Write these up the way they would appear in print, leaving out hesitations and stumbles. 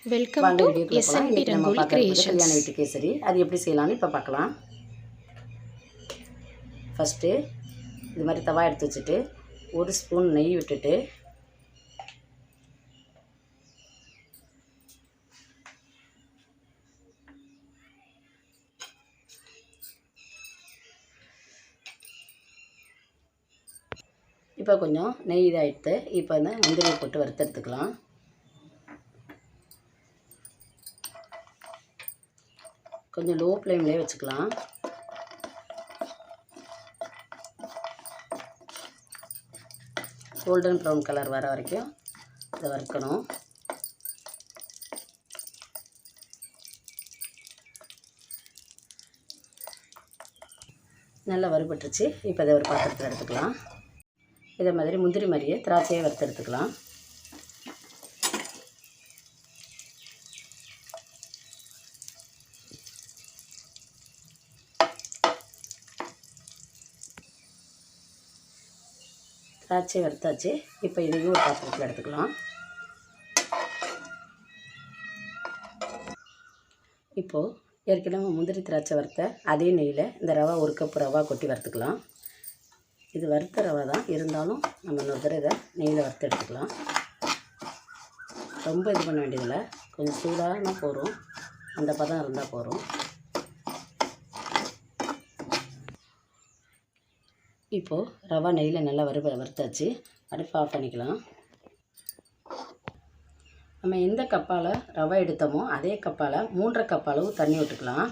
Welcome வாங்க to வீடியோக்குள்ள போகலாம். எஸ்என்பி இன்றைக்கி நம்ம ரங்கோலி பார்க்கறது கிரியேஷன்ஸ். கல்யாண வீட்டு கேசரி. அது எப்படி செய்யலாம்னு இப்போ பார்க்கலாம். ஃபஸ்ட்டு இது மாதிரி தவா எடுத்து வச்சுட்டு 1 ஸ்பூன் நெய் விட்டுட்டு இப்போ கொஞ்சம் நெய் இதாகிட்டு இப்போ இந்த முந்திரியை போட்டு வறுத்தெடுத்துக்கலாம். கொஞ்சம் லோ ஃப்ளேம்லேயே வச்சுக்கலாம். கோல்டன் ப்ரௌன் கலர் வர வரைக்கும் இதை வறுக்கணும். நல்லா வறுபட்டுருச்சு. இப்போ இதை ஒரு பாத்திரத்தில் எடுத்துக்கலாம். இதே மாதிரி முந்திரி மாதிரியே திராட்சையை வறுத்து எடுத்துக்கலாம். திராட்சை வறுத்தாச்சு. இப்போ இதையும் ஒரு பாத்திரத்தில் எடுத்துக்கலாம். இப்போது ஏற்கனவே முந்திரி திராட்சை வறுத்த அதே நெய்யில் இந்த ரவா 1 கப் ரவா கொட்டி வறுத்துக்கலாம். இது வறுத்த ரவா தான், இருந்தாலும் நம்ம இன்னொரு தடவை இதை நெய்யில் வறுத்து எடுத்துக்கலாம். ரொம்ப இது பண்ண வேண்டியதில்லை, கொஞ்சம் சூடான போகிறோம், அந்த பதம் இருந்தால் போகிறோம். இப்போது ரவா நெய்யில் நல்லா வறுத்தாச்சு. அடுப்பு ஆஃப் பண்ணிக்கலாம். நம்ம எந்த கப்பால் ரவை எடுத்தோமோ அதே கப்பால் 3.5 கப் அளவு தண்ணி விட்டுக்கலாம்.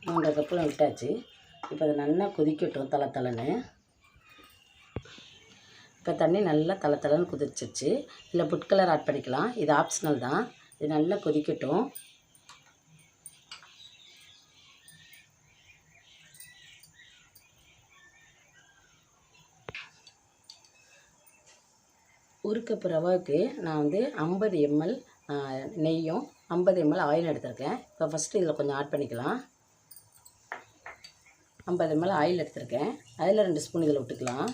மூன்றரை கப்பில் விட்டாச்சு. இப்போ அது நல்லா கொதிக்கட்டும் தலை. இப்போ தண்ணி நல்லா தலை கொதிச்சிருச்சு. இல்லை ஃபுட் கலர் ஆட் பண்ணிக்கலாம், இது ஆப்ஷனல் தான். இது நல்லா கொதிக்கட்டும். ஒரு கப் ரவாவுக்கு நான் 50 ml நெய்யும் 50 ml ஆயில் எடுத்திருக்கேன். இப்போ ஃபஸ்ட்டு இதில் கொஞ்சம் ஆட் பண்ணிக்கலாம். 50 ml ஆயில் எடுத்திருக்கேன். அதில் 2 ஸ்பூன் இதில் விட்டுக்கலாம்.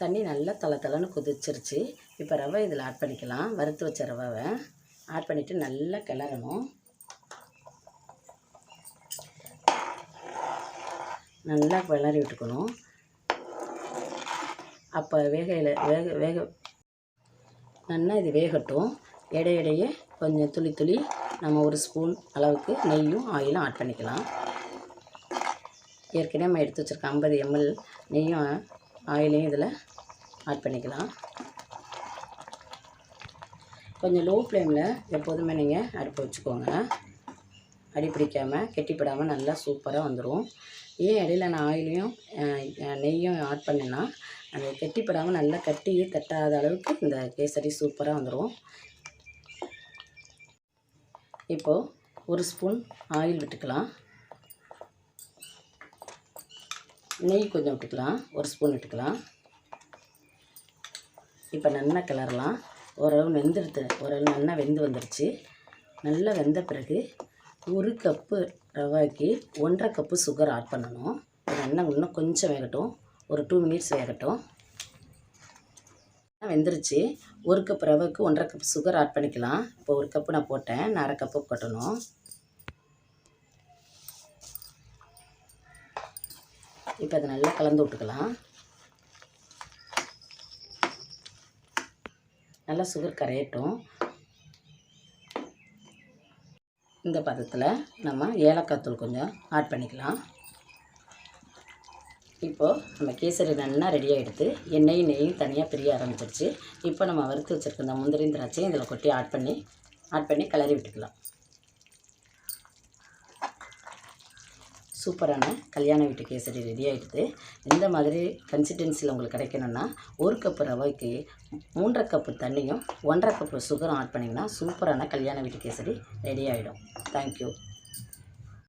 தண்ணி நல்லா தலைன்னு கொதிச்சிருச்சு. இப்போ ரவை இதில் ஆட் பண்ணிக்கலாம். வறுத்து வச்ச ரவாவை ஆட் பண்ணிவிட்டு நல்லா கிளறணும். நல்லா கிளறி விட்டுக்கணும். அப்போ வேக நல்லா இது வேகட்டும். இடையிடையே கொஞ்சம் துளி நம்ம 1 ஸ்பூன் அளவுக்கு நெய்யும் ஆயிலும் ஆட் பண்ணிக்கலாம். ஏற்கனவே நம்ம எடுத்து வச்சுருக்கோம் 50 ml நெய்யும் ஆயிலையும் இதில் ஆட் பண்ணிக்கலாம். கொஞ்சம் லோ ஃப்ளேமில் எப்போதுமே நீங்கள் அடுப்பு வச்சுக்கோங்க. அடி பிடிக்காமல் கெட்டிப்படாமல் நல்லா சூப்பராக வந்துடும். ஏன் இடையில நான் ஆயிலையும் நெய்யும் ஆட் பண்ணேன்னா அது கெட்டிப்படாமல் நல்லா கட்டியே தட்டாத அளவுக்கு இந்த கேசரி சூப்பராக வந்துடும். இப்போது 1 ஸ்பூன் ஆயில் விட்டுக்கலாம். நெய் கொஞ்சம் விட்டுக்கலாம், 1 ஸ்பூன் விட்டுக்கலாம். இப்போ நல்லா கிளறலாம். ஓரளவு நல்லா வெந்து வந்துருச்சு. நல்லா வெந்த பிறகு 1 கப்பு ரவாய்க்கு 1.5 கப்பு சுகர் ஆட் பண்ணணும். நல்லா இன்னும் கொஞ்சம் வேகட்டும், ஒரு 2 மினிட்ஸ் வேகட்டும். வெந்துருச்சு. 1 கப் ரவைக்கு 1.5 கப் சுகர் ஆட் பண்ணிக்கலாம். இப்போ 1 கப்பு நான் போட்டேன், நான் 1/2 கப்பு கொட்டணும். இப்போ அதை நல்லா கலந்து விட்டுக்கலாம். நல்லா சுகர் கரையட்டும். இந்த பதத்தில் நம்ம ஏலக்காய் தூள் கொஞ்சம் ஆட் பண்ணிக்கலாம். இப்போது நம்ம கேசரி நல்லா ரெடி ஆகிடுது. நெய்யும் தனியாக பிரிய ஆரம்பிச்சிருச்சு. இப்போ நம்ம வறுத்து வச்சுருக்க இந்த முந்திரி திராட்சையும் இதில் கொட்டி ஆட் பண்ணி கிளறி விட்டுக்கலாம். சூப்பரான கல்யாண வீட்டு கேசரி ரெடி ஆகிடுது. இந்த மாதிரி கன்சிஸ்டன்சியில் உங்களுக்கு கிடைக்கணுன்னா 1 கப்பு ரவைக்கு 3.5 கப்பு தண்ணியும் 1.5 கப்பு சுகரும் ஆட் பண்ணிங்கன்னா சூப்பரான கல்யாண வீட்டு கேசரி ரெடி ஆகிடும். தேங்க்யூ.